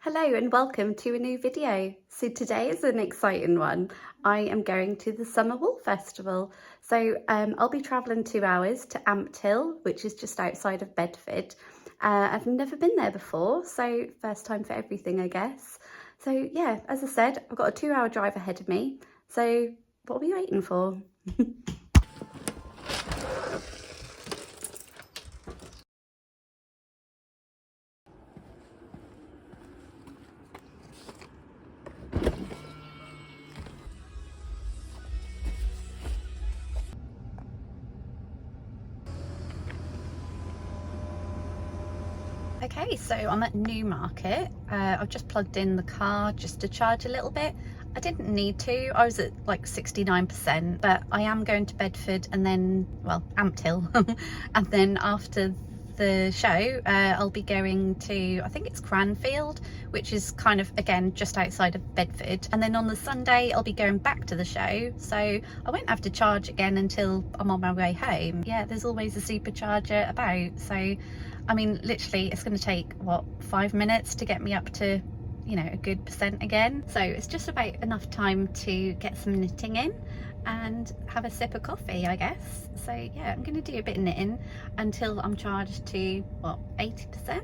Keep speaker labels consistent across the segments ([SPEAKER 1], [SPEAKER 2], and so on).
[SPEAKER 1] Hello and welcome to a new video. So today is an exciting one. I am going to the Summer Wool Festival. So I'll be travelling 2 hours to Ampthill, which is just outside of Bedford. I've never been there before, so first time for everything, I guess. So yeah, as I said, I've got a 2-hour drive ahead of me. So what are we waiting for? Okay, so I'm at Newmarket. I've just plugged in the car just to charge a little bit. I didn't need to, I was at like 69%, but I am going to Bedford and then, well, Ampthill. And then after the show, I'll be going to, I think it's Cranfield, which is kind of, again, just outside of Bedford. And then on the Sunday, I'll be going back to the show. So I won't have to charge again until I'm on my way home. Yeah, there's always a supercharger about. So I mean, literally, it's going to take, what, 5 minutes to get me up to, you know, a good percent again. So it's just about enough time to get some knitting in and have a sip of coffee, I guess. So yeah, I'm going to do a bit of knitting until I'm charged to, what, 80%?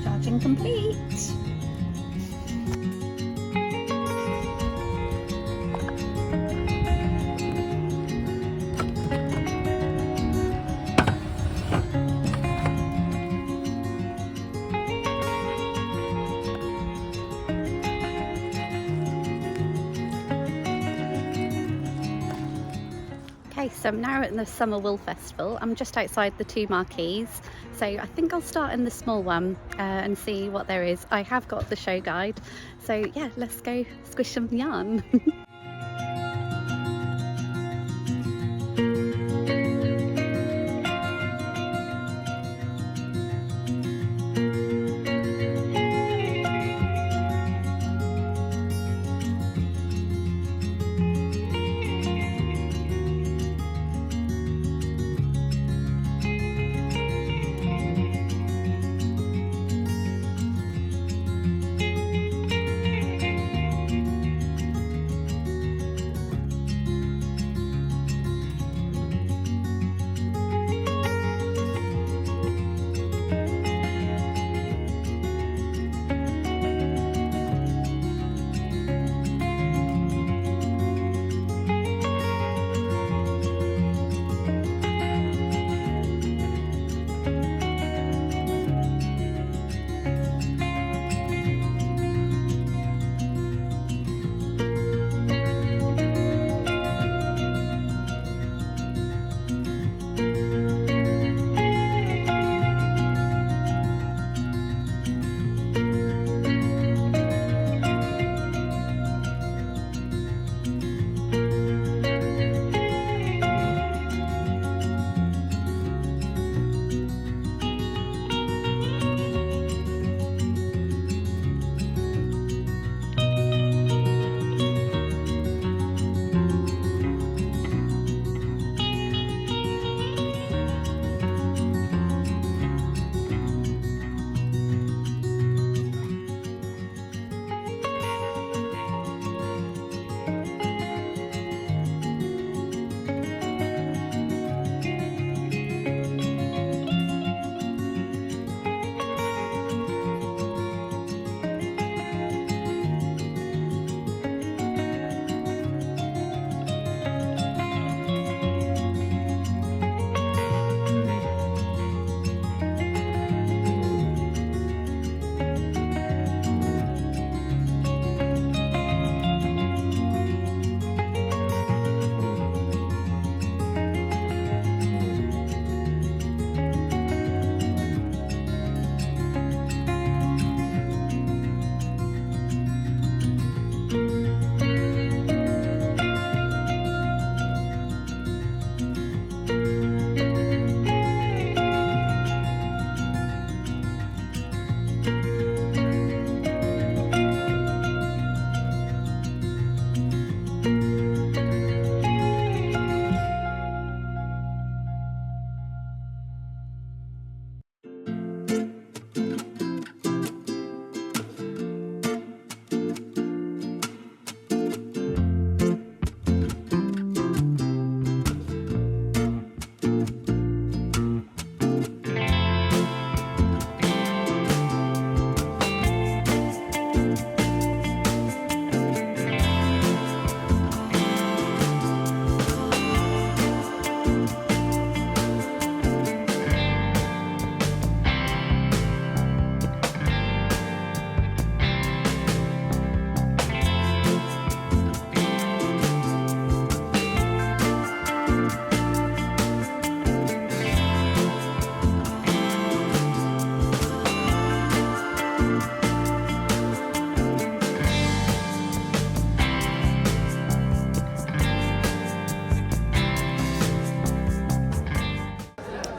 [SPEAKER 1] Charging complete. Okay, so I'm now at the Summer Wool Festival. I'm just outside the 2 marquees, so I think I'll start in the small one and see what there is. I have got the show guide, so yeah, let's go squish some yarn.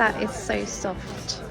[SPEAKER 1] That is so soft.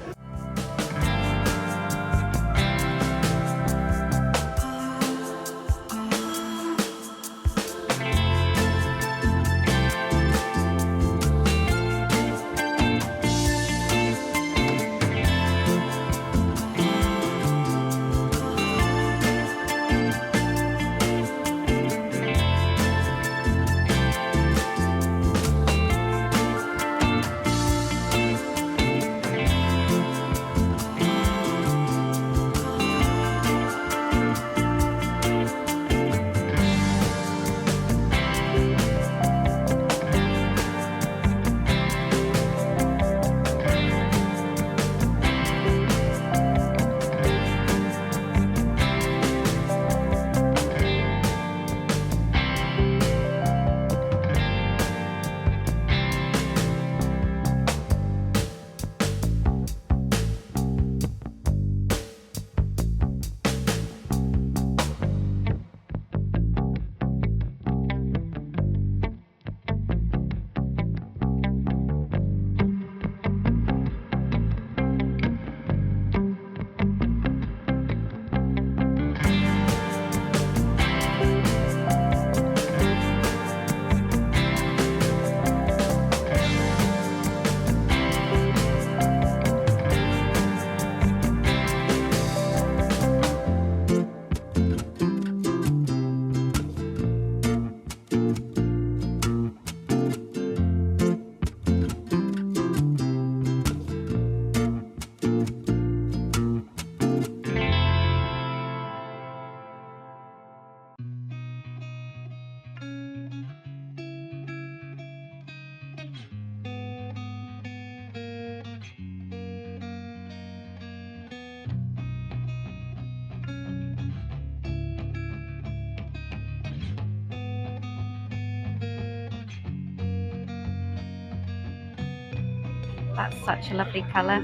[SPEAKER 1] That's such a lovely colour.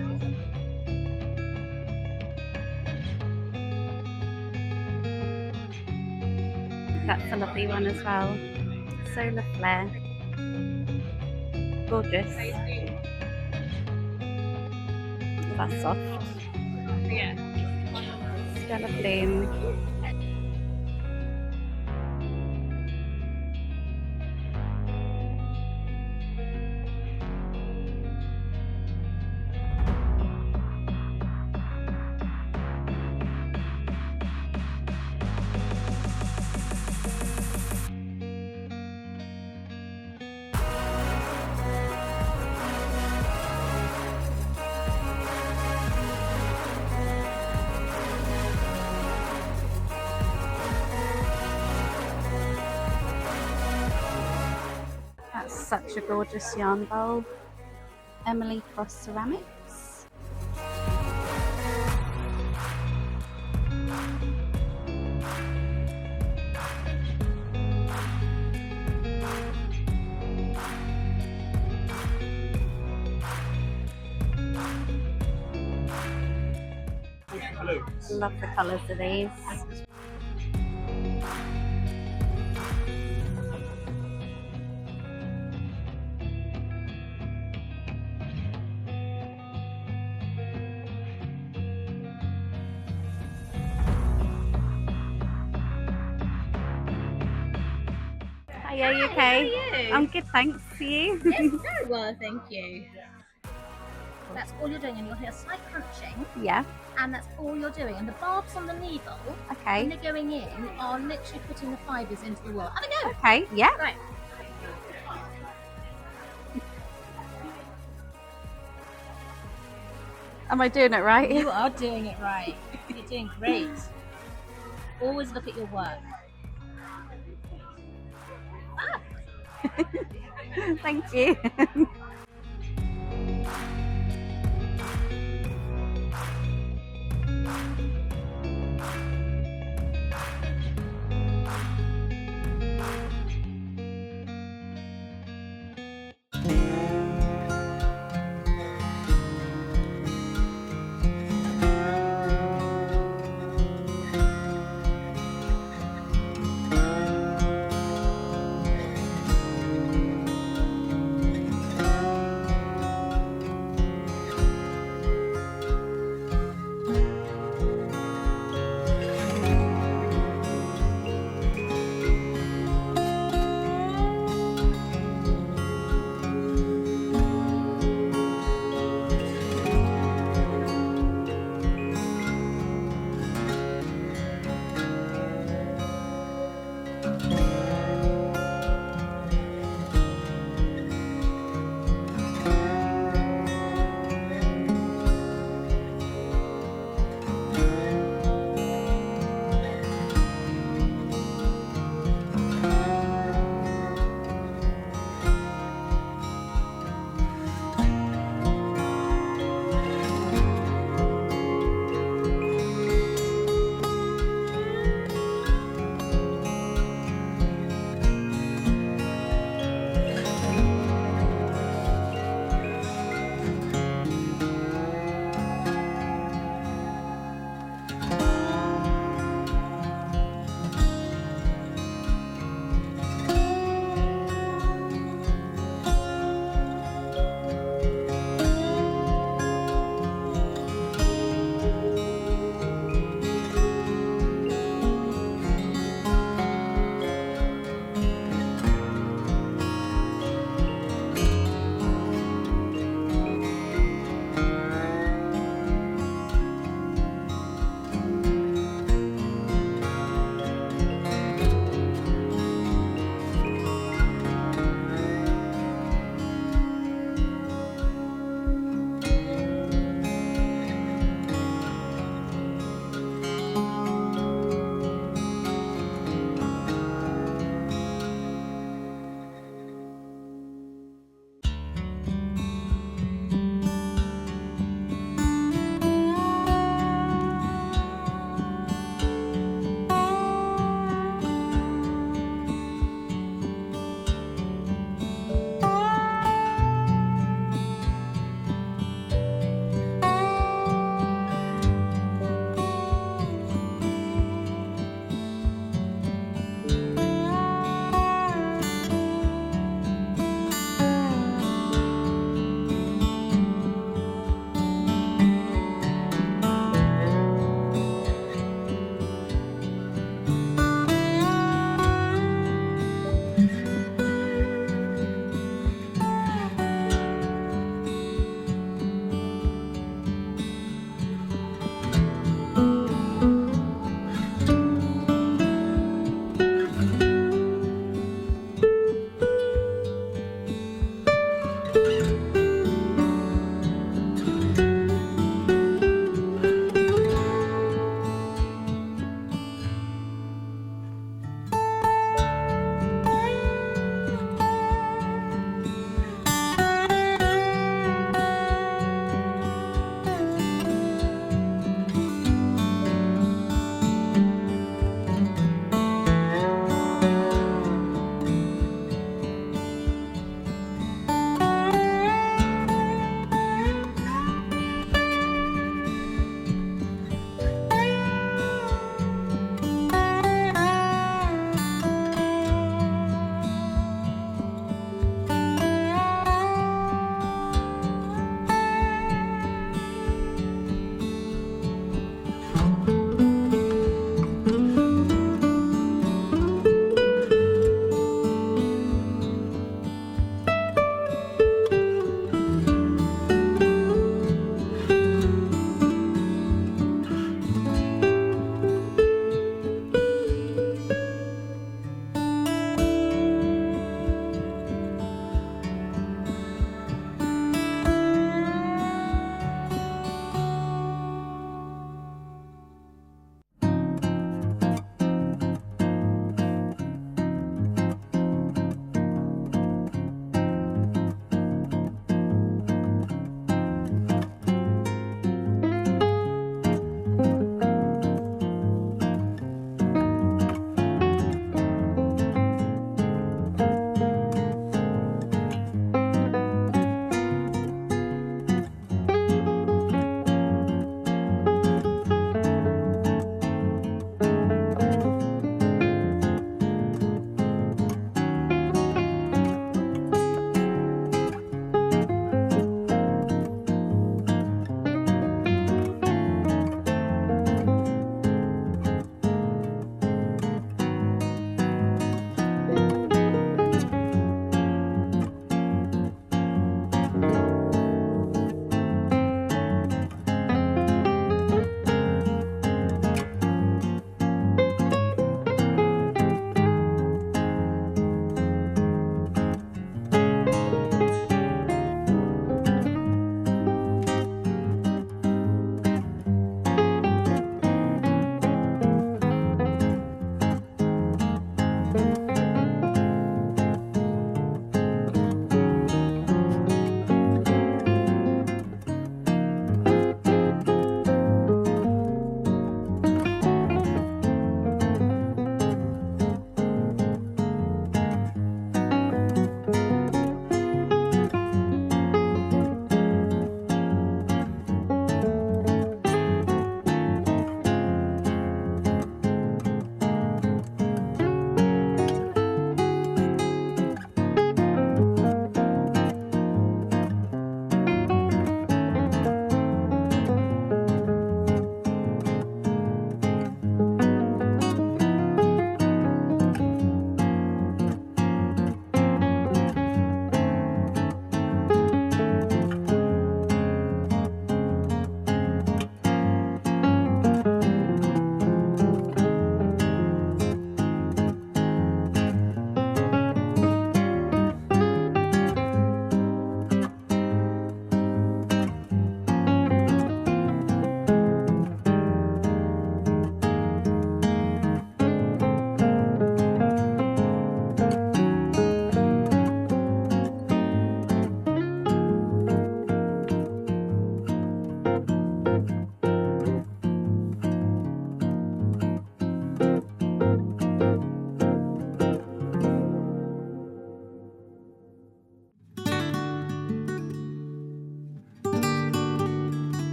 [SPEAKER 1] That's a lovely one as well. Solar flare. Gorgeous. That's soft.
[SPEAKER 2] Yeah.
[SPEAKER 1] Stella Bloom. That's such a gorgeous yarn bowl. EmXCeramics. Love the colours of these. Are you okay?
[SPEAKER 2] How are you?
[SPEAKER 1] I'm good, thanks. You?
[SPEAKER 2] Yes, very well, thank you. That's all you're doing, and you'll hear a slight crunching,
[SPEAKER 1] Yeah.
[SPEAKER 2] and that's all you're doing. And the barbs on the needle,
[SPEAKER 1] Okay.
[SPEAKER 2] when they're going in, are literally putting the fibres into the wool. Have a go!
[SPEAKER 1] Okay. Yeah.
[SPEAKER 2] Right.
[SPEAKER 1] Am I doing it right?
[SPEAKER 2] You are doing it right. You're doing great. Always look at your work.
[SPEAKER 1] Thank you.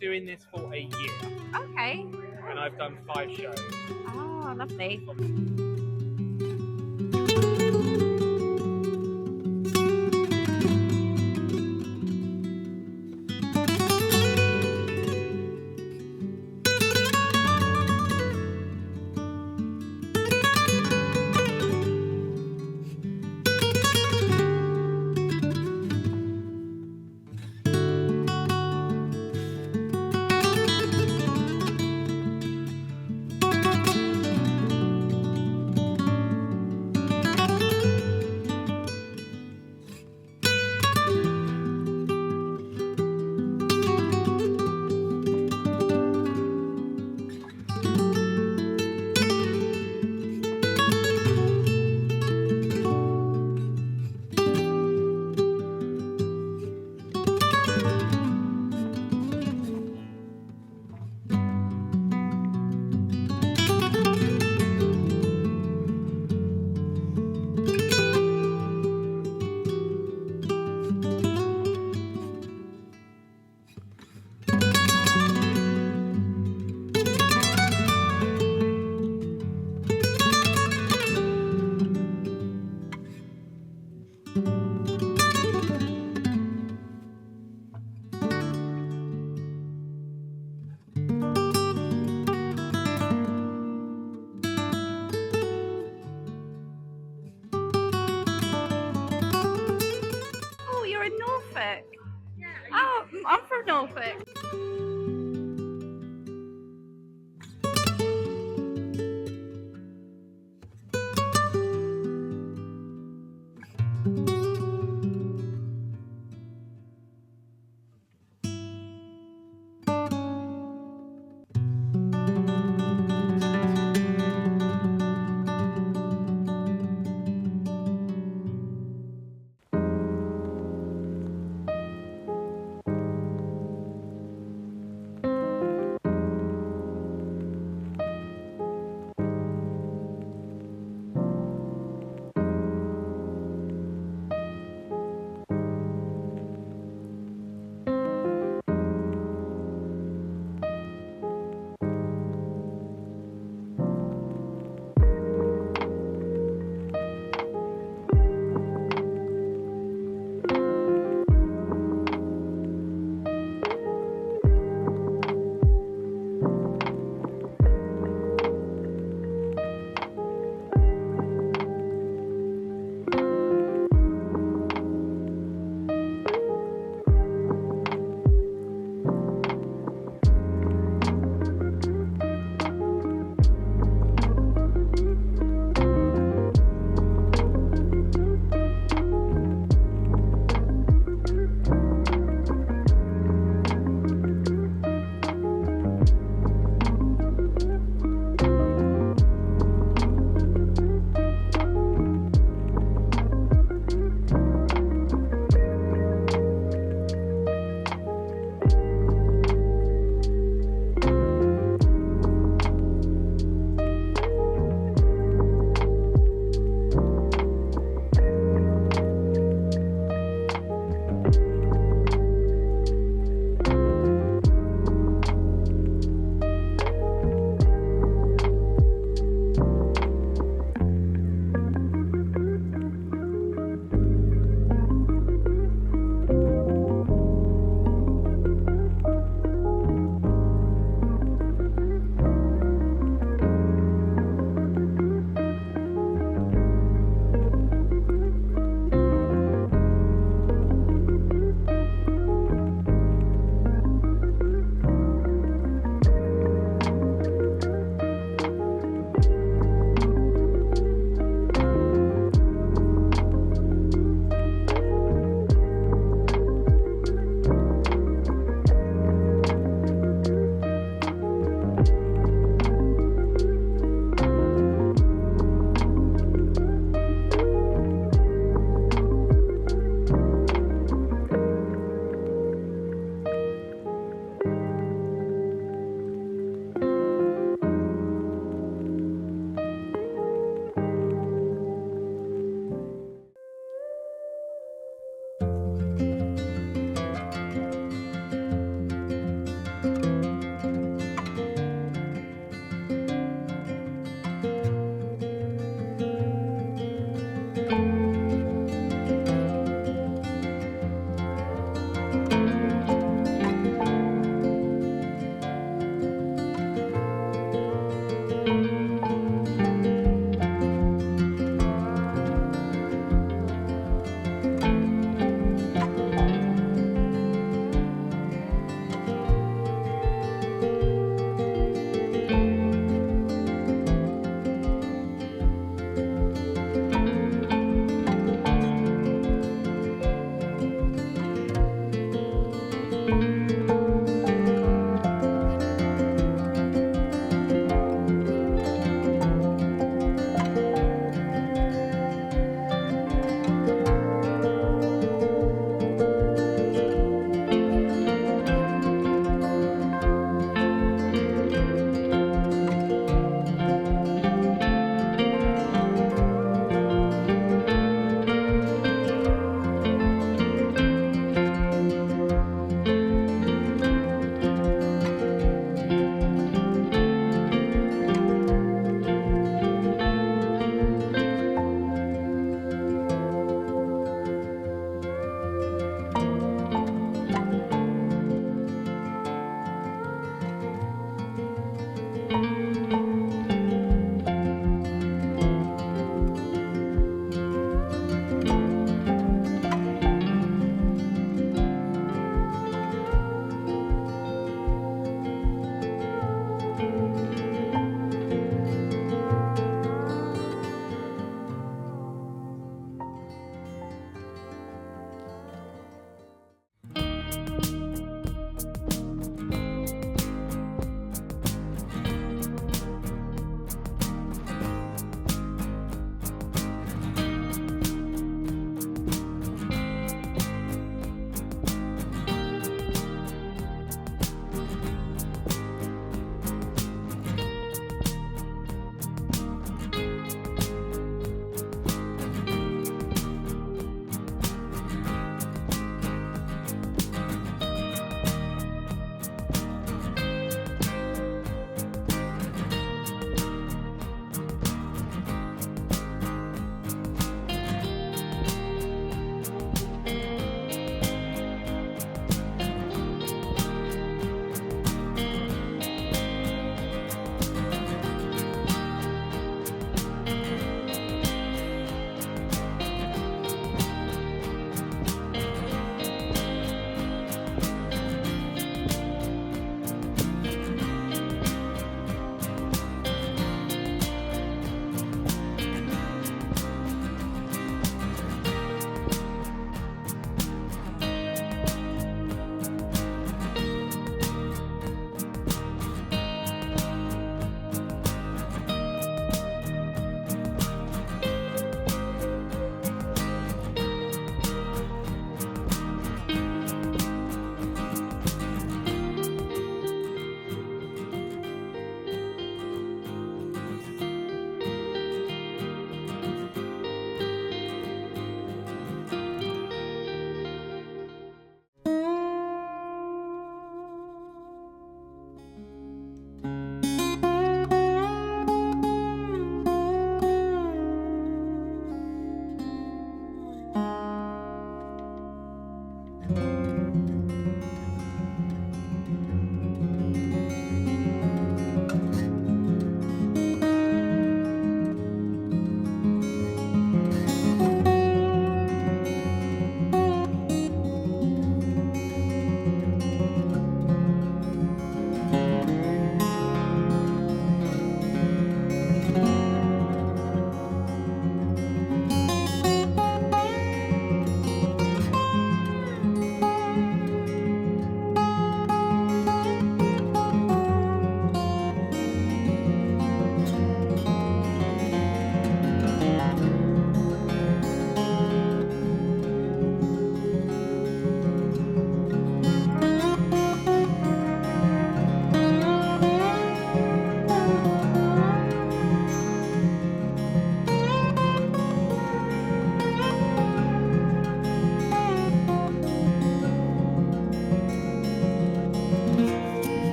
[SPEAKER 3] doing this for a year.
[SPEAKER 1] Okay.
[SPEAKER 3] And I've done 5 shows.
[SPEAKER 1] Oh, lovely. Oh, you're in Norfolk.
[SPEAKER 2] Yeah.
[SPEAKER 1] Oh, I'm from Norfolk.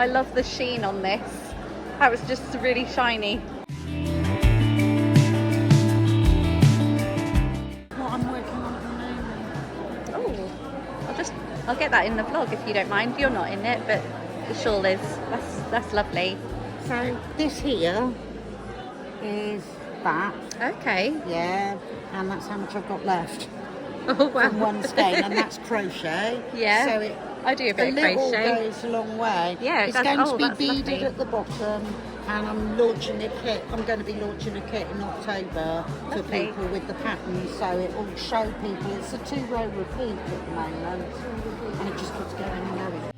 [SPEAKER 1] I love the sheen on this. That was just really shiny.
[SPEAKER 2] What I'm working on at the moment.
[SPEAKER 1] Oh, I'll get that in the vlog if you don't mind. You're not in it, but the shawl is. That's lovely.
[SPEAKER 4] So this here is that,
[SPEAKER 1] Okay.
[SPEAKER 4] yeah, and that's how much I've got left
[SPEAKER 1] Oh wow.
[SPEAKER 4] from one skein, and that's crochet.
[SPEAKER 1] Yeah.
[SPEAKER 4] So it,
[SPEAKER 1] I do a
[SPEAKER 4] the
[SPEAKER 1] bit of
[SPEAKER 4] little
[SPEAKER 1] crochet.
[SPEAKER 4] goes a long way.
[SPEAKER 1] Yeah, it
[SPEAKER 4] it's
[SPEAKER 1] does.
[SPEAKER 4] going
[SPEAKER 1] Oh,
[SPEAKER 4] to
[SPEAKER 1] that's
[SPEAKER 4] be beaded
[SPEAKER 1] lovely.
[SPEAKER 4] at the bottom, and I'm launching a kit. I'm going to be launching a kit in October for
[SPEAKER 1] Lovely.
[SPEAKER 4] people with the patterns, so it will show people. It's a 2-row repeat at the moment, and it just keeps going and going.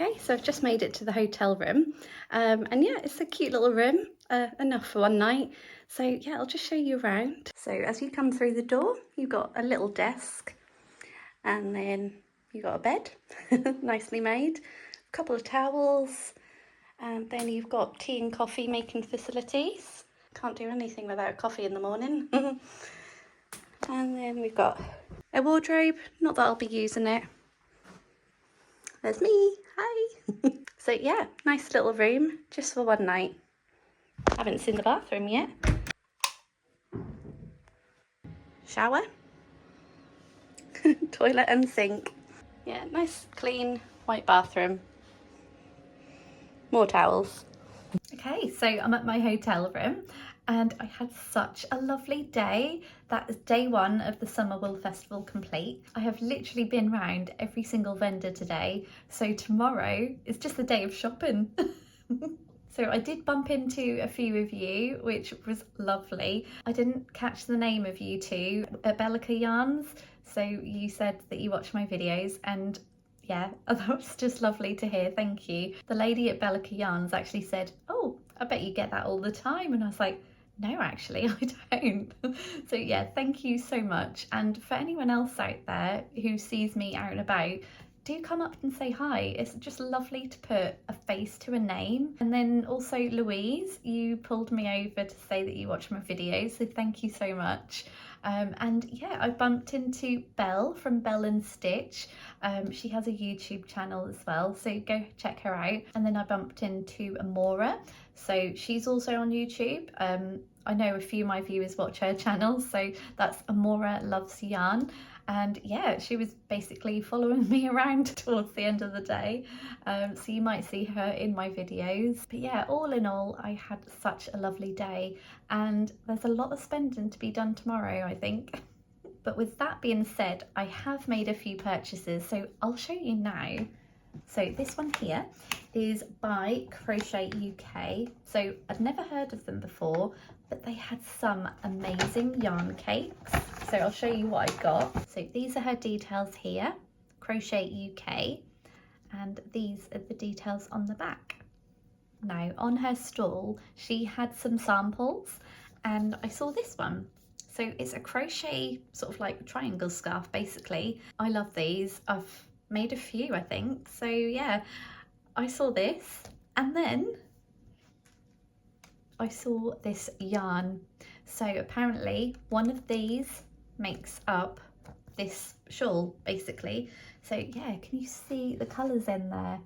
[SPEAKER 1] Okay, so I've just made it to the hotel room, and yeah, it's a cute little room, enough for one night. So yeah, I'll just show you around. So as you come through the door, you've got a little desk, and then you've got a bed, nicely made, a couple of towels, and then you've got tea and coffee making facilities. Can't do anything without coffee in the morning. And then we've got a wardrobe, not that I'll be using it. There's me, hi. So yeah, nice little room, just for one night. Haven't seen the bathroom yet. Shower. Toilet and sink. Yeah, nice clean white bathroom. More towels. Okay, so I'm at my hotel room and I had such a lovely day. That is day one of the Summer Wool Festival complete. I have literally been round every single vendor today, so tomorrow is just a day of shopping. So I did bump into a few of you, which was lovely. I didn't catch the name of you two at Belle Yarns, so you said that you watch my videos, and yeah, that was just lovely to hear, thank you. The lady at Belle Yarns actually said, oh, I bet you get that all the time, and I was like, no, actually, I don't. So yeah, thank you so much. And for anyone else out there who sees me out and about, do come up and say hi. It's just lovely to put a face to a name. And then also Louise, you pulled me over to say that you watch my videos, so thank you so much. And yeah, I bumped into Belle from Belle and Stitch. She has a YouTube channel as well, so go check her out. And then I bumped into Amora, so she's also on YouTube. I know a few of my viewers watch her channel, so that's Amora Loves Yarn. And yeah, she was basically following me around towards the end of the day, so you might see her in my videos. But yeah, all in all, I had such a lovely day, and there's a lot of spending to be done tomorrow, I think. But with that being said, I have made a few purchases, so I'll show you now. So this one here is by Crochet UK. So I'd never heard of them before, but they had some amazing yarn cakes. So I'll show you what I got. So these are her details here, Crochet UK, and these are the details on the back. Now on her stall, she had some samples, and I saw this one. So it's a crochet sort of like triangle scarf basically. I love these. I've made a few, I think. So yeah, I saw this, and then I saw this yarn. So apparently one of these makes up this shawl basically. So yeah, can you see the colours in there?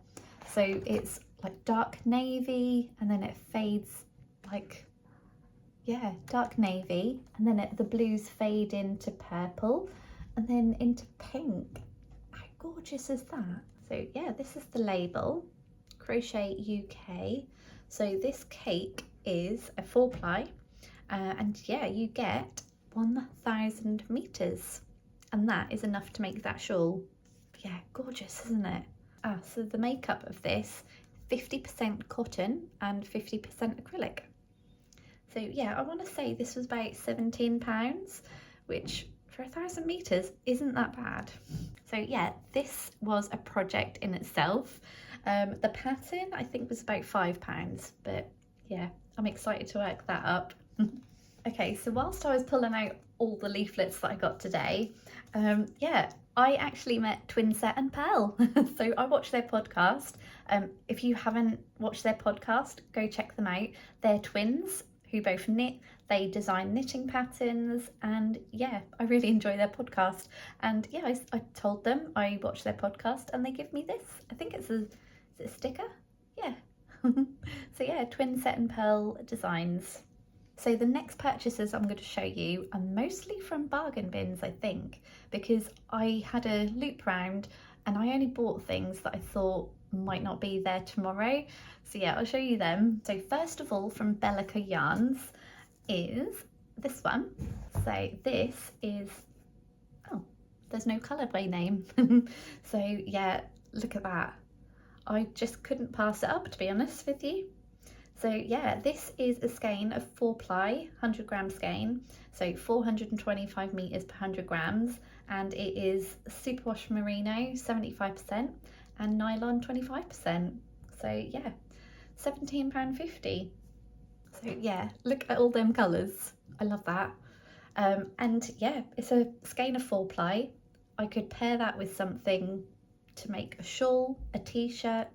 [SPEAKER 1] So it's like dark navy, and then it fades like, yeah, dark navy, and then the blues fade into purple and then into pink. How gorgeous is that? So yeah, this is the label, Crochet UK. So this cake is a 4-ply, and yeah, you get 1,000 meters, and that is enough to make that shawl. Yeah, gorgeous, isn't it? So the makeup of this, 50% cotton and 50% acrylic. So yeah, I want to say this was about £17, which for 1,000 meters isn't that bad. So yeah, this was a project in itself. The pattern I think was about £5, but yeah, I'm excited to work that up. Okay, so whilst I was pulling out all the leaflets that I got today, yeah, I actually met Twinset and Belle. So I watched their podcast. If you haven't watched their podcast, go check them out. They're twins who both knit, they design knitting patterns, and yeah, I really enjoy their podcast. And yeah, I told them I watched their podcast, and they give me this. I think it's a sticker? Yeah. So yeah, Twinset and Belle designs. So the next purchases I'm going to show you are mostly from bargain bins, I think, because I had a loop round and I only bought things that I thought might not be there tomorrow. So yeah, I'll show you them. So first of all, from Belle Yarns is this one. So this is, oh, there's no colour by name. So yeah, look at that. I just couldn't pass it up, to be honest with you. So yeah, this is a skein of 4-ply, 100-gram skein, so 425 meters per 100 grams, and it is superwash merino, 75%, and nylon 25%. So yeah, £17.50. So yeah, look at all them colours. I love that. And yeah, it's a skein of 4-ply. I could pair that with something to make a shawl, a t-shirt,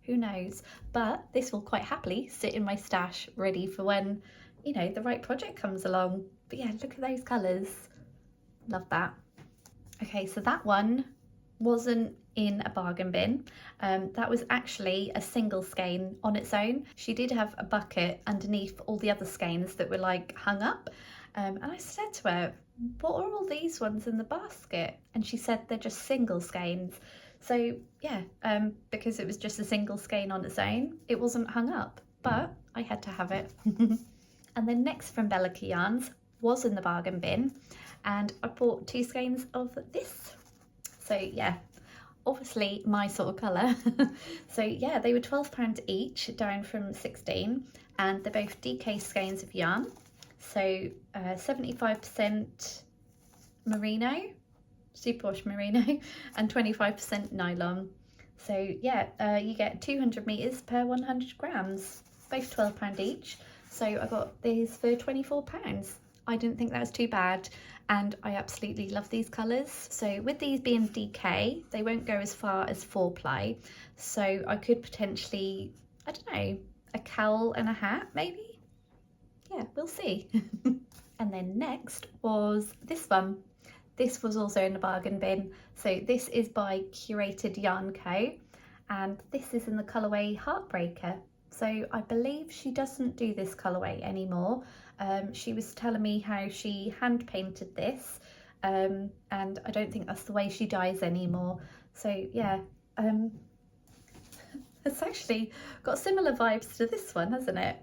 [SPEAKER 1] who knows, but this will quite happily sit in my stash ready for when, you know, the right project comes along. But yeah, look at those colours. Love that. Okay, so that one wasn't in a bargain bin. That was actually a single skein on its own. She did have a bucket underneath all the other skeins that were like hung up. And I said to her, what are all these ones in the basket? And she said they're just single skeins. So yeah, because it was just a single skein on its own, it wasn't hung up, but I had to have it. And then next from Belle Yarns was in the bargain bin, and I bought 2 skeins of this. So yeah, obviously my sort of colour. So yeah, they were £12 each, down from 16, and they're both DK skeins of yarn. So 75% merino, superwash merino, and 25% nylon. So yeah, you get 200 meters per 100 grams, both £12 each. So I got these for £24. I didn't think that was too bad, and I absolutely love these colours. So with these being DK, they won't go as far as 4-ply, so I could potentially, I don't know, a cowl and a hat maybe? Yeah, we'll see. And then next was this one. This was also in the bargain bin. So this is by Curated Yarn Co, and this is in the colourway Heartbreaker. So I believe she doesn't do this colourway anymore. She was telling me how she hand painted this, and I don't think that's the way she dyes anymore. So yeah, it's actually got similar vibes to this one, hasn't it?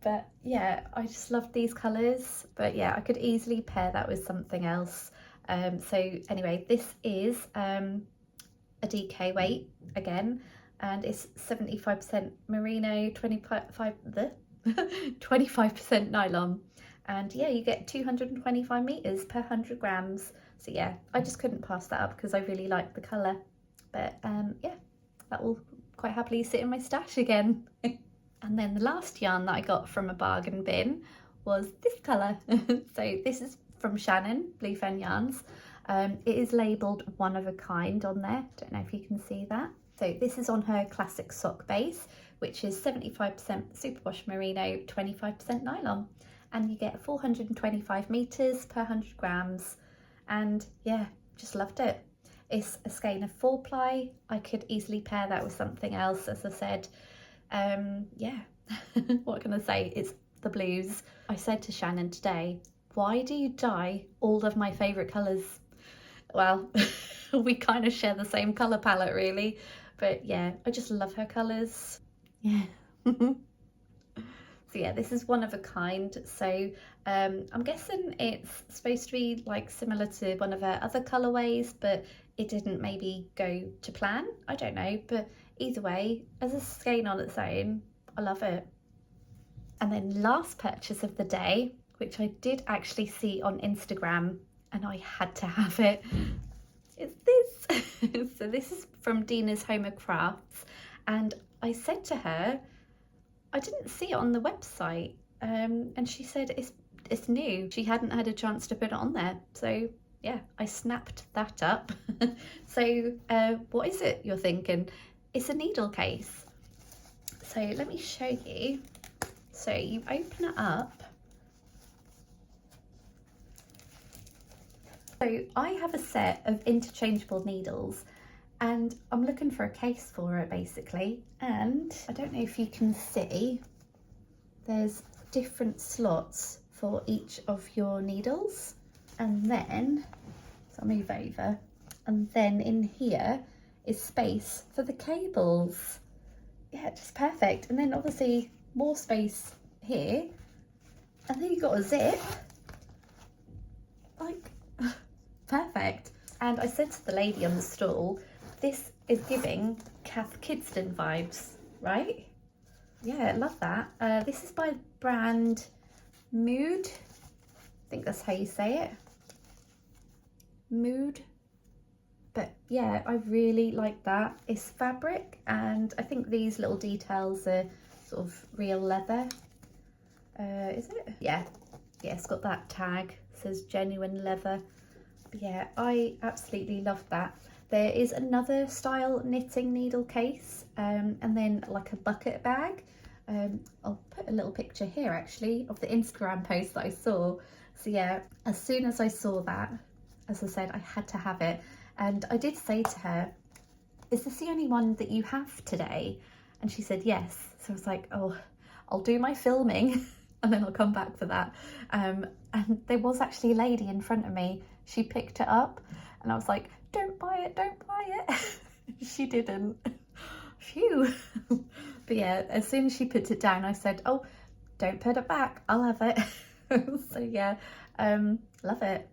[SPEAKER 1] But yeah, I just love these colours. But yeah, I could easily pair that with something else. So anyway, this is a DK weight again, and it's 75% merino, 25% nylon, and yeah, you get 225 meters per 100 grams. So yeah, I just couldn't pass that up because I really like the colour. But yeah, that will quite happily sit in my stash again. And then the last yarn that I got from a bargain bin was this colour. So this is from Shannon, Bluefen Yarns. It is labelled one of a kind on there. Don't know if you can see that. So this is on her classic sock base, which is 75% superwash merino, 25% nylon. And you get 425 meters per 100 grams. And yeah, just loved it. It's a skein of 4-ply. I could easily pair that with something else, as I said. Yeah, what can I say? It's the blues. I said to Shannon today, why do you dye all of my favourite colours? Well, we kind of share the same colour palette really, but yeah, I just love her colours. Yeah. So yeah, this is one of a kind. So I'm guessing it's supposed to be like similar to one of her other colourways, but it didn't maybe go to plan. I don't know, but either way, as a skein on its own, I love it. And then last purchase of the day, which I did actually see on Instagram, and I had to have it, is this. So this is from Dina's Home of Crafts, and I said to her, I didn't see it on the website, and she said it's new. She hadn't had a chance to put it on there, so yeah, I snapped that up. So what is it, you're thinking? It's a needle case. So let me show you. So you open it up. So I have a set of interchangeable needles, and I'm looking for a case for it basically. And I don't know if you can see, there's different slots for each of your needles. And then, so I'll move over, and then in here is space for the cables. Yeah, just perfect. And then obviously more space here, and then you've got a zip, like perfect. And I said to the lady on the stall, this is giving Kath Kidston vibes, right? Yeah, I love that. This is by brand Mood. I think that's how you say it. Mood. But yeah, I really like that. It's fabric, and I think these little details are sort of real leather. Is it? Yeah, it's got that tag, it says genuine leather. But yeah, I absolutely love that. There is another style knitting needle case, and then like a bucket bag. I'll put a little picture here actually of the Instagram post that I saw. So yeah, as soon as I saw that, as I said, I had to have it. And I did say to her, is this the only one that you have today? And she said yes. So I was like, oh, I'll do my filming and then I'll come back for that. And there was actually a lady in front of me. She picked it up and I was like, don't buy it, don't buy it. She didn't. Phew. But yeah, as soon as she put it down, I said, oh, don't put it back, I'll have it. So yeah, love it.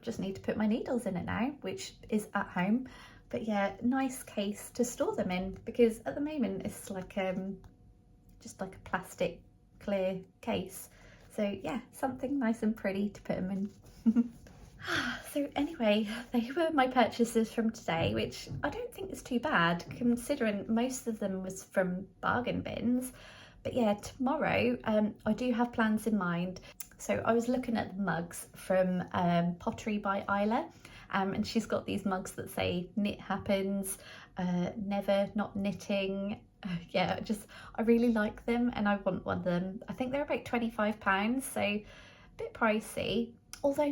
[SPEAKER 1] Just need to put my needles in it now, which is at home. But yeah, nice case to store them in, because at the moment it's like just like a plastic clear case. So yeah, something nice and pretty to put them in. So anyway, they were my purchases from today, which I don't think is too bad considering most of them was from bargain bins. But yeah, tomorrow I do have plans in mind. So I was looking at the mugs from Pottery by Isla, and she's got these mugs that say knit happens, never not knitting. Yeah, I really like them and I want one of them. I think they're about £25, so a bit pricey. Although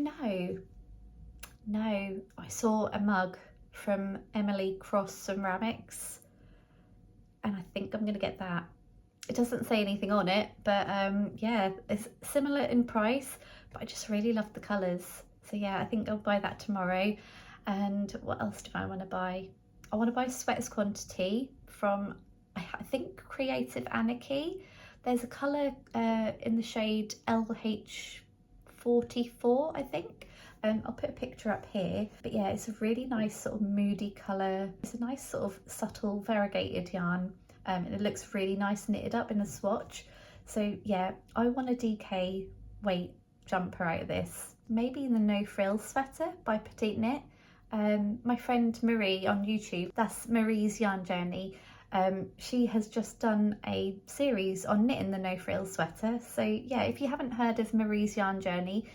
[SPEAKER 1] no, I saw a mug from EmXCeramics and I think I'm gonna get that. It doesn't say anything on it, but yeah, it's similar in price, but I just really love the colours. So yeah, I think I'll buy that tomorrow. And what else do I want to buy? I want to buy Sweaters Quantity from, I think, Creative Anarchy. There's a colour in the shade LH44, I think. I'll put a picture up here. But yeah, it's a really nice sort of moody colour. It's a nice sort of subtle variegated yarn. And it looks really nice knitted up in a swatch. So yeah, I want a DK weight jumper out of this. Maybe in the No Frills sweater by Petite Knit. My friend Marie on YouTube, that's Marie's Yarn Journey. She has just done a series on knitting the No Frills sweater. So yeah, if you haven't heard of Marie's Yarn Journey,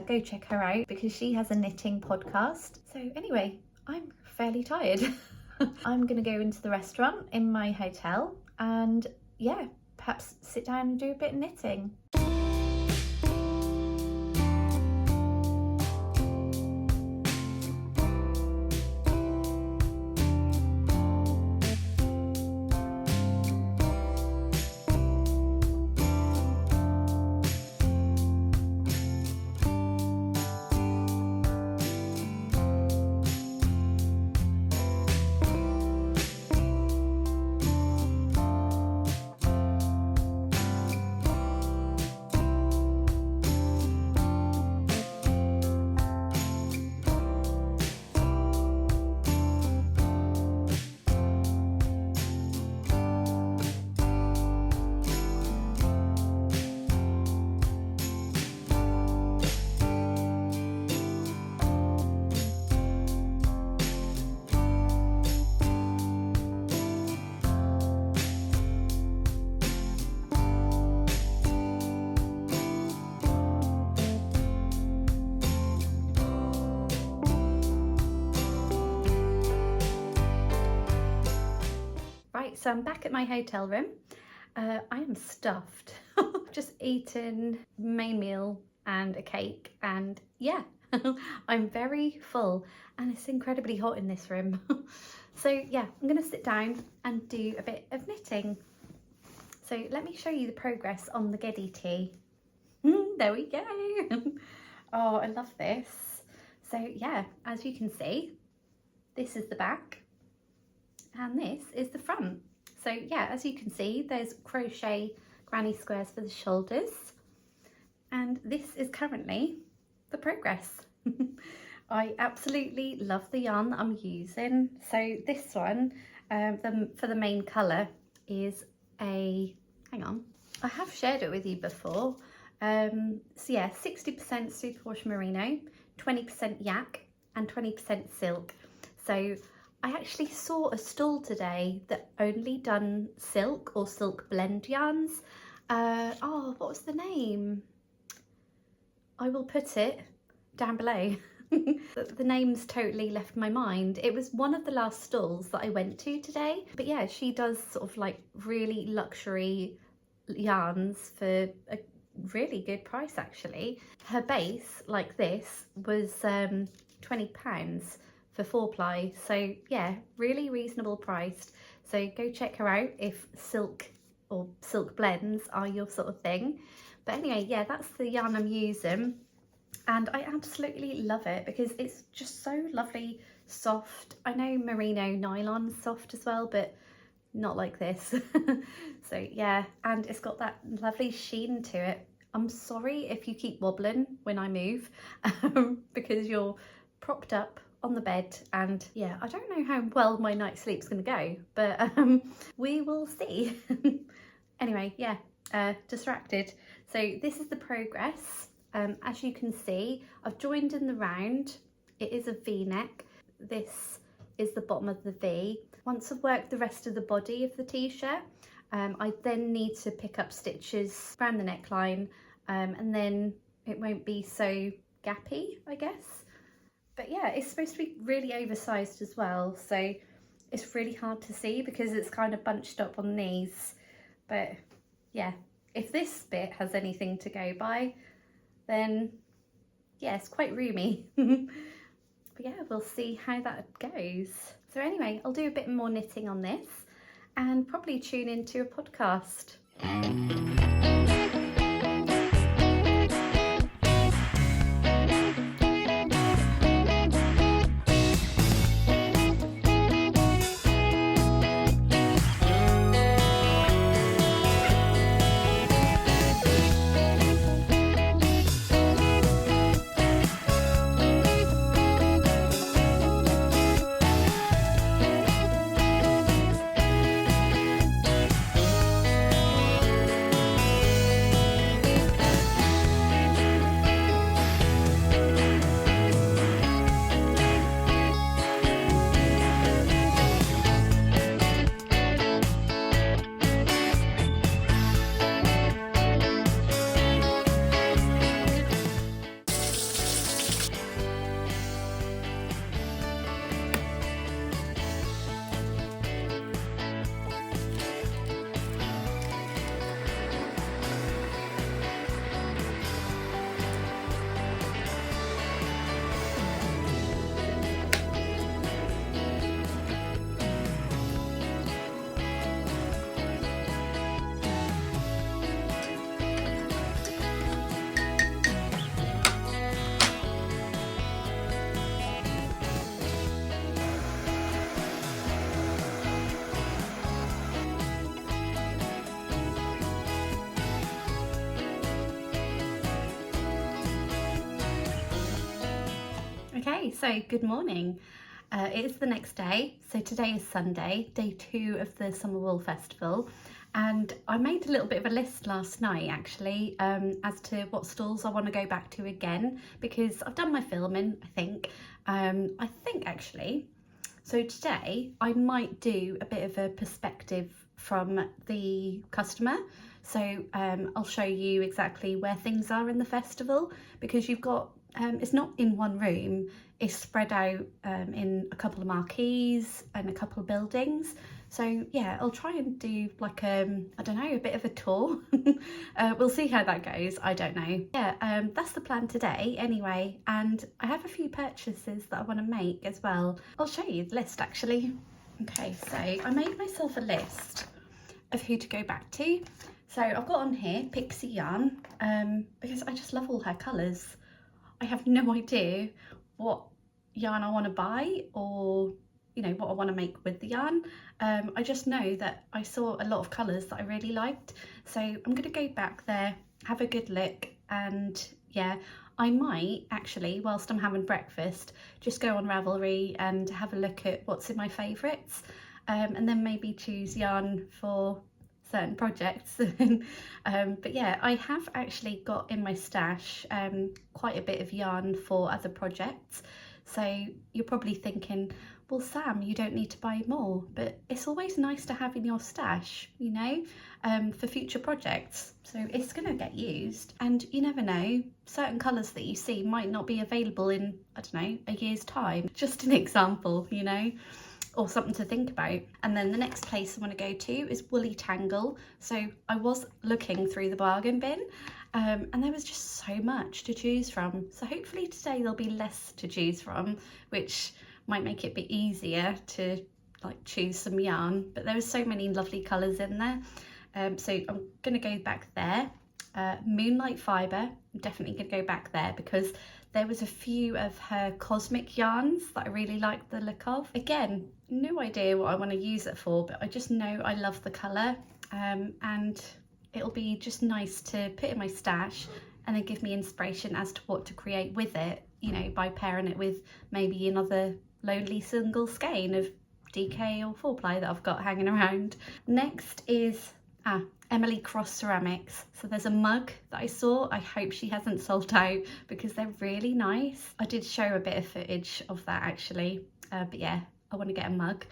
[SPEAKER 1] go check her out because she has a knitting podcast. So anyway, I'm fairly tired. I'm gonna go into the restaurant in my hotel and yeah, perhaps sit down and do a bit of knitting. So I'm back at my hotel room. I am stuffed. Just eaten my meal and a cake, and yeah, I'm very full and it's incredibly hot in this room. So yeah, I'm gonna sit down and do a bit of knitting. So let me show you the progress on the Geddy tee. There we go. Oh, I love this. So yeah, as you can see, this is the back and this is the front. So yeah, as you can see, there's crochet granny squares for the shoulders. And this is currently the progress. I absolutely love the yarn that I'm using. So this one, for the main colour is hang on, I have shared it with you before. So yeah, 60% superwash merino, 20% yak and 20% silk. So I actually saw a stall today that only done silk or silk blend yarns. Oh, what was the name? I will put it down below. The name's totally left my mind. It was one of the last stalls that I went to today. But yeah, she does sort of like really luxury yarns for a really good price actually. Her base, like this, was £20 for 4-ply. So yeah, really reasonable priced. So go check her out if silk or silk blends are your sort of thing. But anyway, yeah, that's the yarn I'm using. And I absolutely love it because it's just so lovely, soft. I know merino nylon's soft as well, but not like this. So yeah, and it's got that lovely sheen to it. I'm sorry if you keep wobbling when I move because you're propped up on the bed, and yeah, I don't know how well my night's sleep's gonna go, but we will see. Anyway, yeah, distracted. So this is the progress. As you can see, I've joined in the round. It is a V-neck. This is the bottom of the V. Once I've worked the rest of the body of the t-shirt, I then need to pick up stitches around the neckline, and then it won't be so gappy, I guess. But yeah, it's supposed to be really oversized as well, so it's really hard to see because it's kind of bunched up on the knees. But yeah, if this bit has anything to go by, then yeah, it's quite roomy. But yeah, we'll see how that goes. So anyway, I'll do a bit more knitting on this and probably tune into a podcast. Okay, so good morning. It is the next day. So today is Sunday, day 2 of the Summer Wool Festival. And I made a little bit of a list last night actually as to what stalls I want to go back to again, because I've done my filming, I think actually. So today I might do a bit of a perspective from the customer. So I'll show you exactly where things are in the festival, because you've got it's not in one room, it's spread out in a couple of marquees and a couple of buildings. So yeah, I'll try and do like I don't know, a bit of a tour. We'll see how that goes, I don't know. Yeah, that's the plan today anyway, and I have a few purchases that I want to make as well. I'll show you the list actually. Okay, so I made myself a list of who to go back to. So I've got on here Pixie Yarn, because I just love all her colours. I have no idea what yarn I want to buy, or you know, what I want to make with the yarn. I just know that I saw a lot of colours that I really liked, so I'm going to go back there, have a good look, and yeah, I might actually, whilst I'm having breakfast, just go on Ravelry and have a look at what's in my favourites, and then maybe choose yarn for certain projects. But yeah, I have actually got in my stash quite a bit of yarn for other projects. So you're probably thinking, well, Sam, you don't need to buy more, but it's always nice to have in your stash, you know, for future projects. So it's going to get used, and you never know, certain colours that you see might not be available in, I don't know, a year's time. Just an example, you know, or something to think about. And then the next place I want to go to is Woolly Tangle. So I was looking through the bargain bin, and there was just so much to choose from. So hopefully today there'll be less to choose from, which might make it a bit easier to like choose some yarn. But there were so many lovely colours in there. So I'm going to go back there. Moonlight Fibre, I'm definitely going to go back there because there was a few of her cosmic yarns that I really liked the look of. Again, no idea what I want to use it for, but I just know I love the colour, and it'll be just nice to put in my stash and then give me inspiration as to what to create with it, you know, by pairing it with maybe another lonely single skein of DK or 4-ply that I've got hanging around. Next is EmXCeramics. So there's a mug that I saw. I hope she hasn't sold out because they're really nice. I did show a bit of footage of that actually, but yeah, I want to get a mug.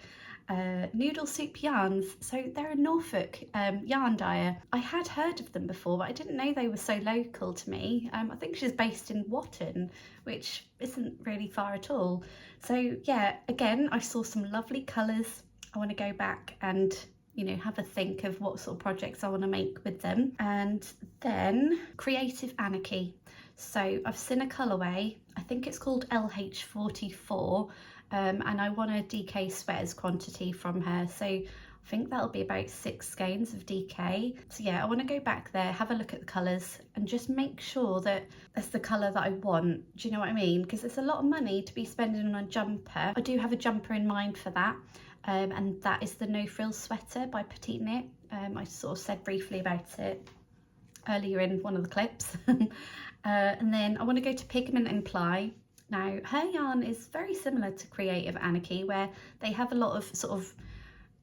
[SPEAKER 1] Noodle Soup Yarns, so they're a Norfolk yarn dyer. I had heard of them before, but I didn't know they were so local to me. I think she's based in Watton, which isn't really far at all. So yeah, again, I saw some lovely colours. I want to go back and, you know, have a think of what sort of projects I want to make with them. And then Creative Anarchy. So I've seen a colourway, I think it's called LH44, and I want a DK sweaters quantity from her. So I think that'll be about 6 skeins of DK. So yeah, I want to go back there, have a look at the colours and just make sure that that's the colour that I want. Do you know what I mean? Because it's a lot of money to be spending on a jumper. I do have a jumper in mind for that. And that is the No Frills sweater by Petite Knit. I sort of said briefly about it earlier in one of the clips. And then I want to go to Pigment and Ply. Now her yarn is very similar to Creative Anarchy, where they have a lot of sort of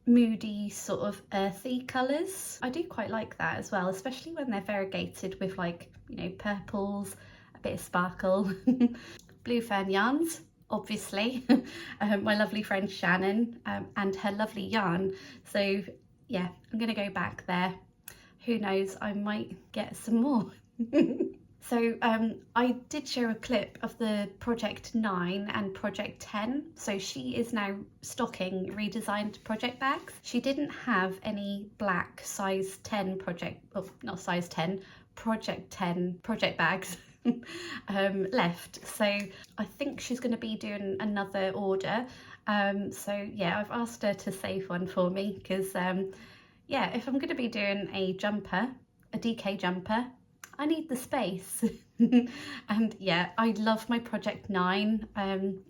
[SPEAKER 1] moody, sort of earthy colours. I do quite like that as well, especially when they're variegated with, like, you know, purples, a bit of sparkle. Blue Fern Yarns, obviously, my lovely friend Shannon, and her lovely yarn. So yeah, I'm gonna go back there. Who knows, I might get some more. So I did share a clip of the Project 9 and Project 10. So she is now stocking redesigned project bags. She didn't have any black size 10 project, oh, not size 10, Project 10 project bags left. So I think she's going to be doing another order. So yeah, I've asked her to save one for me because yeah, if I'm going to be doing a jumper, a DK jumper, I need the space. And yeah, I love my Project 9.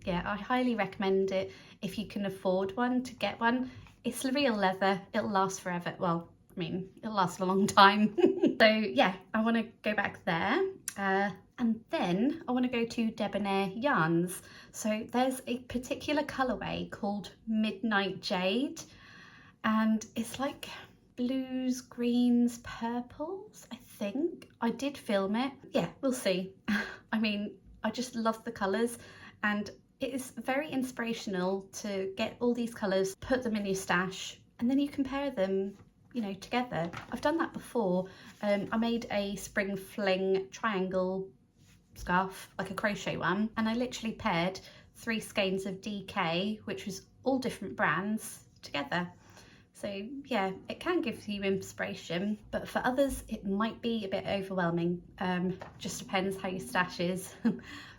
[SPEAKER 1] Yeah, I highly recommend it if you can afford one, to get one. It's real leather, it'll last forever. Well, I mean, it'll last a long time. So yeah, I want to go back there. And then I want to go to Debonair Yarns. So there's a particular colourway called Midnight Jade, and it's like blues, greens, purples, I think. I did film it. Yeah, we'll see. I mean, I just love the colours, and it is very inspirational to get all these colours, put them in your stash, and then you compare them, you know, together. I've done that before. I made a spring fling triangle scarf, like a crochet one, and I literally paired 3 skeins of DK, which was all different brands, together. So yeah, it can give you inspiration, but for others it might be a bit overwhelming. Just depends how your stash is.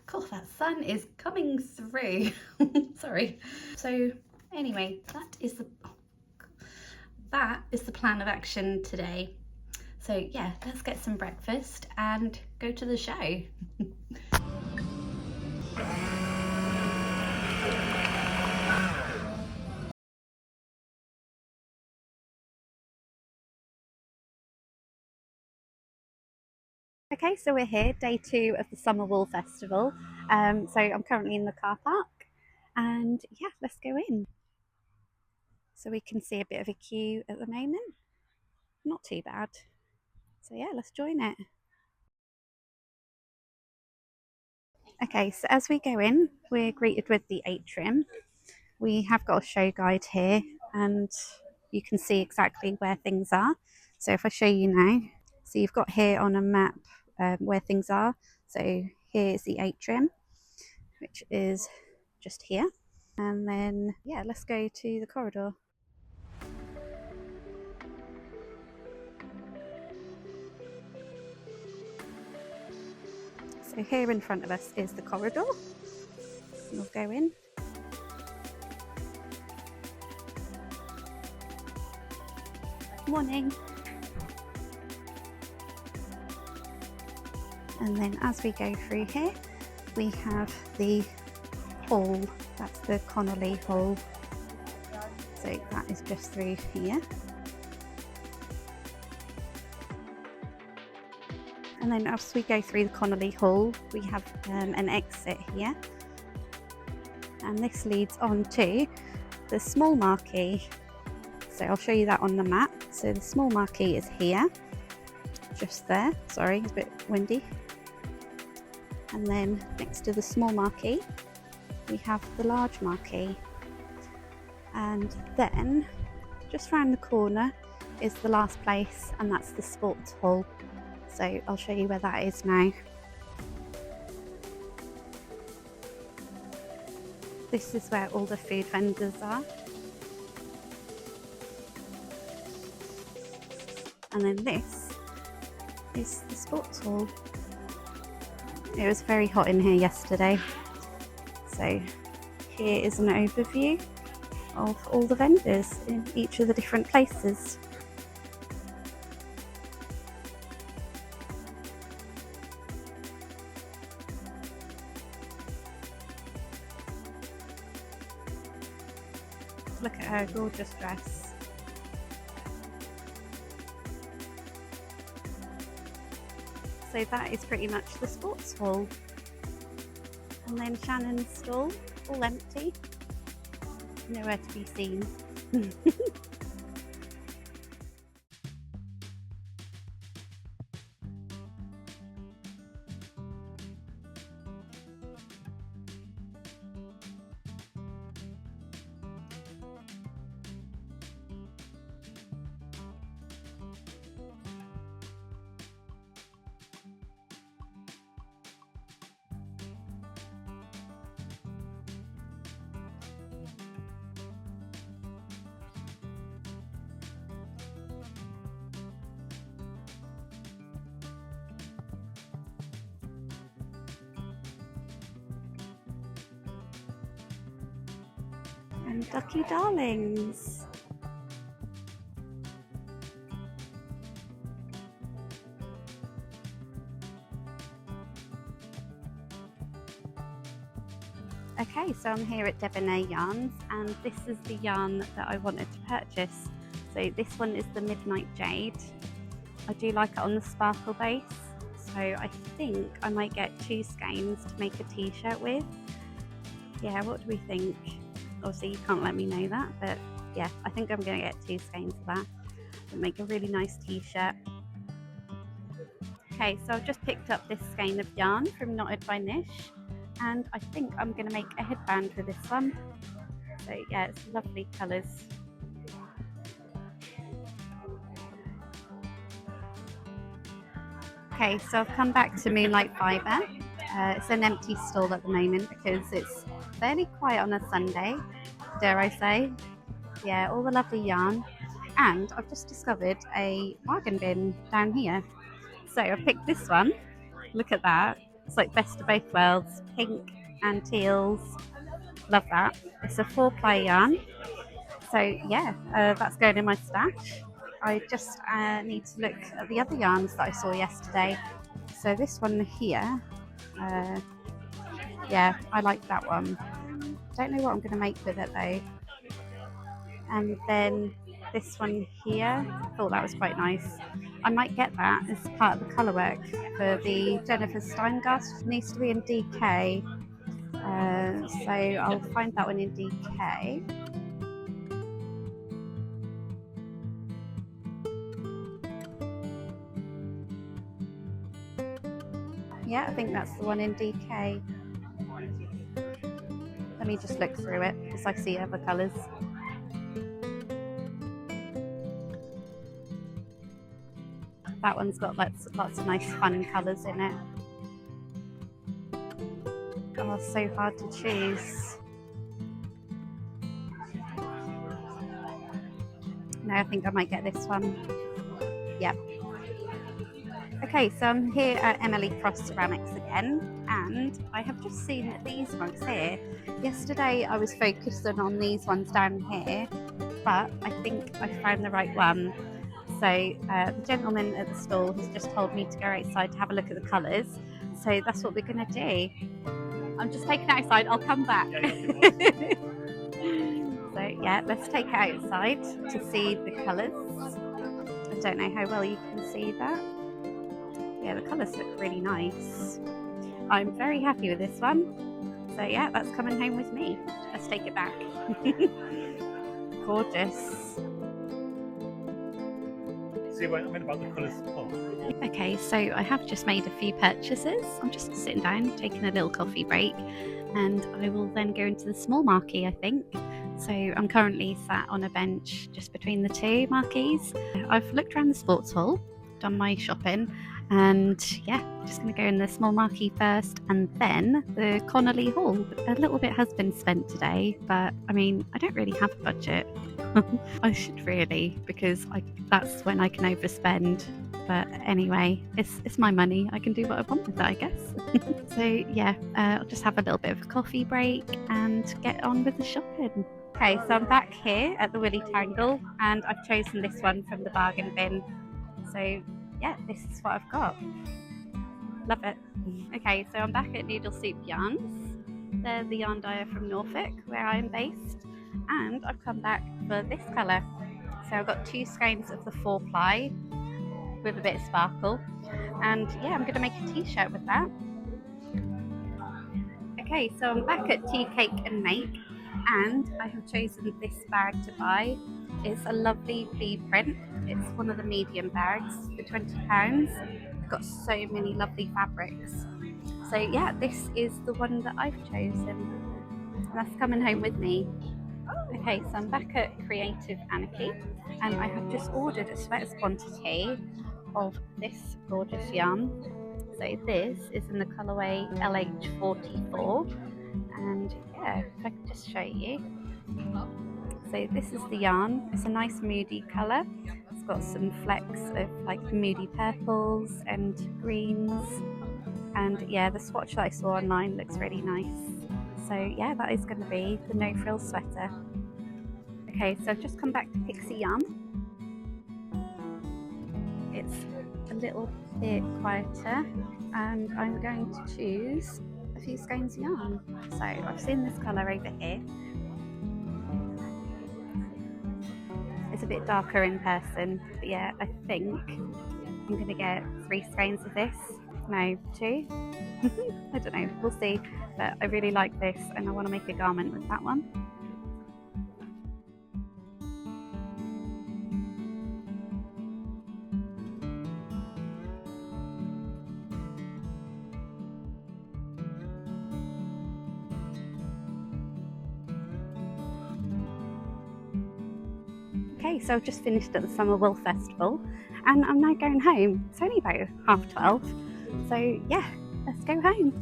[SPEAKER 1] God, that sun is coming through. Sorry. So anyway, that is the plan of action today. So yeah, let's get some breakfast and go to the show. Okay, so we're here, day 2 of the Summer Wool Festival. So I'm currently in the car park, and yeah, let's go in. So we can see a bit of a queue at the moment. Not too bad. So yeah, let's join it. Okay, so as we go in, we're greeted with the atrium. we have got a show guide here and you can see exactly where things are. So if I show you now, so you've got here on a map where things are. So here's the atrium, which is just here. And then, yeah, let's go to the corridor. So here in front of us is the corridor. We'll go in. Morning. And then as we go through here, we have the hall. That's the Connolly Hall. So that is just through here. And then as we go through the Connolly Hall, we have an exit here. And this leads on to the small marquee. So I'll show you that on the map. So the small marquee is here, just there. Sorry, it's a bit windy. And then next to the small marquee, we have the large marquee. And then just round the corner is the last place, and that's the sports hall. So I'll show you where that is now. This is where all the food vendors are. And then this is the sports hall. It was very hot in here yesterday. So here is an overview of all the vendors in each of the different places. Look at her gorgeous dress. So that is pretty much the sports hall. And then Shannon's stall, all empty. Nowhere to be seen. And ducky darlings. Okay, so I'm here at Debonair Yarns, and this is the yarn that I wanted to purchase. So this one is the Midnight Jade. I do like it on the sparkle base, so I think I might get 2 skeins to make a t-shirt with. Yeah, what do we think? Obviously you can't let me know that, but yeah, I think I'm going to get 2 skeins of that and make a really nice t-shirt. Okay, so I've just picked up this skein of yarn from Knotted by Nish, and I think I'm going to make a headband with this one. So yeah, it's lovely colours. Okay, so I've come back to Moonlight Fibre. It's an empty stall at the moment because it's fairly quiet on a Sunday, dare I say. Yeah, all the lovely yarn. And I've just discovered a bargain bin down here. So I picked this one. Look at that. It's like best of both worlds. Pink and teals. Love that. It's a 4-ply yarn. So yeah, that's going in my stash. I just need to look at the other yarns that I saw yesterday. So this one here, yeah, I like that one. Don't know what I'm going to make with it though. And then this one here, I thought that was quite nice. I might get that as part of the colour work for the Jennifer Steingast. It needs to be in DK, so I'll find that one in DK. Yeah, I think that's the one in DK. The me just look through it because I see other colours. That one's got lots of nice fun colours in it. Oh, so hard to choose. No, I think I might get this one. Yep. Okay, so I'm here at EmXCeramics again, and I have just seen these ones here. Yesterday I was focusing on these ones down here, but I think I found the right one. So the gentleman at the stall has just told me to go outside to have a look at the colours. So that's what we're going to do. I'm just taking it outside, I'll come back. So yeah, let's take it outside to see the colours. I don't know how well you can see that. Yeah, the colours look really nice. I'm very happy with this one. So yeah, that's coming home with me. Let's take it back. Gorgeous.
[SPEAKER 3] See what I meant about the colours.
[SPEAKER 1] Okay, so I have just made a few purchases. I'm just sitting down, taking a little coffee break, and I will then go into the small marquee, I think. So I'm currently sat on a bench just between the two marquees. I've looked around the sports hall, done my shopping, and yeah, just going to go in the small marquee first and then the Connolly Hall. A little bit has been spent today, but I mean, I don't really have a budget. I should really, because that's when I can overspend. But anyway, it's my money. I can do what I want with it, I guess. So yeah, I'll just have a little bit of a coffee break and get on with the shopping. Okay, so I'm back here at the Willy Tangle, and I've chosen this one from the bargain bin. So yeah, this is what I've got. Love it. Okay, so I'm back at Noodle Soup Yarns. They're the yarn dyer from Norfolk, where I'm based, and I've come back for this colour. So I've got 2 skeins of the 4-ply with a bit of sparkle, and yeah, I'm going to make a t-shirt with that. Okay, so I'm back at Tea Cake and Make, and I have chosen this bag to buy. It's a lovely bee print. It's one of the medium bags for £20. It's got so many lovely fabrics. So yeah, this is the one that I've chosen. That's coming home with me. Okay, so I'm back at Creative Anarchy, and I have just ordered a sweaters quantity of this gorgeous yarn. So this is in the colourway LH44, and yeah, if I can just show you. So this is the yarn. It's a nice moody colour. It's got some flecks of like moody purples and greens, and yeah, the swatch that I saw online looks really nice. So yeah, that is going to be the no frill sweater. Okay, so I've just come back to Pixie Yarn. It's a little bit quieter, and I'm going to choose a few skeins of yarn. So I've seen this colour over here. It's a bit darker in person, but yeah, I think I'm going to get 3 skeins of this. No, 2? I don't know, we'll see. But I really like this, and I want to make a garment with that one. Okay, so I've just finished at the Summer Wool Festival, and I'm now going home. It's only about 12:30, so yeah, let's go home.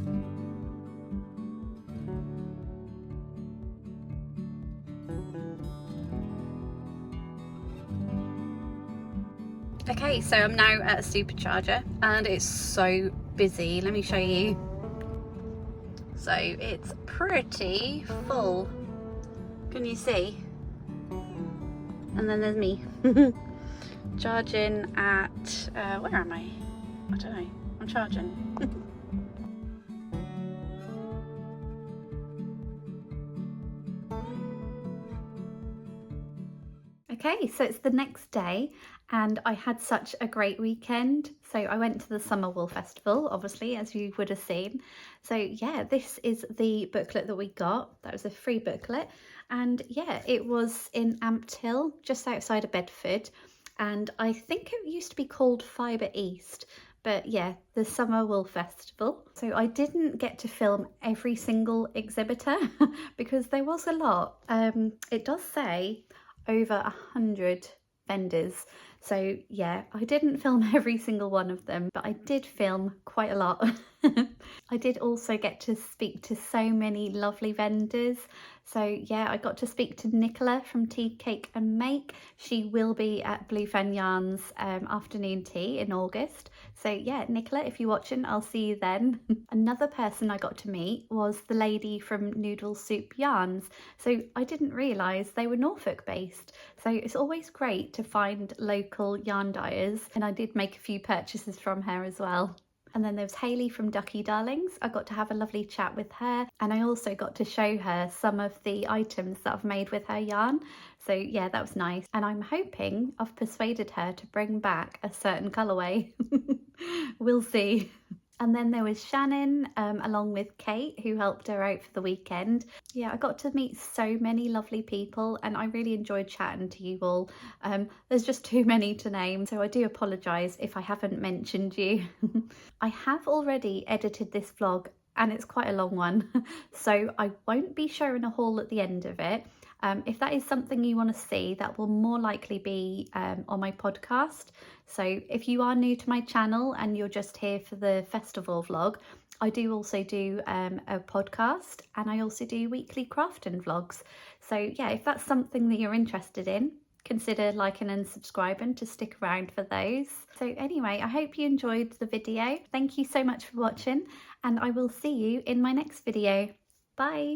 [SPEAKER 1] Okay, so I'm now at a supercharger, and it's so busy. Let me show you. So it's pretty full. Can you see? And then there's me charging at where am I don't know, I'm charging. Okay, so it's the next day, and I had such a great weekend. So I went to the Summer Wool Festival, obviously, as you would have seen. So yeah, this is the booklet that we got. That was a free booklet, and yeah, it was in Ampthill, just outside of Bedford, and I think it used to be called Fibre East, But yeah, the Summer Wool Festival. So I didn't get to film every single exhibitor because there was a lot. It does say over 100 vendors. So yeah, I didn't film every single one of them, but I did film quite a lot. I did also get to speak to so many lovely vendors. So yeah, I got to speak to Nicola from Tea Cake and Make. She will be at Bluefan Yarns afternoon tea in August. So yeah, Nicola, if you're watching, I'll see you then. Another person I got to meet was the lady from Noodle Soup Yarns. So I didn't realise they were Norfolk based. So it's always great to find local yarn dyers, and I did make a few purchases from her as well. And then there was Hayley from Ducky Darlings. I got to have a lovely chat with her, and I also got to show her some of the items that I've made with her yarn. So yeah, that was nice. And I'm hoping I've persuaded her to bring back a certain colourway. We'll see. And then there was Shannon, along with Kate, who helped her out for the weekend. Yeah, I got to meet so many lovely people, and I really enjoyed chatting to you all. There's just too many to name, so I do apologise if I haven't mentioned you. I have already edited this vlog, and it's quite a long one, so I won't be showing a haul at the end of it. If that is something you want to see, that will more likely be on my podcast. So if you are new to my channel and you're just here for the festival vlog, I do also do a podcast, and I also do weekly crafting vlogs. So yeah, if that's something that you're interested in, consider liking and subscribing to stick around for those. So anyway, I hope you enjoyed the video. Thank you so much for watching, and I will see you in my next video. Bye.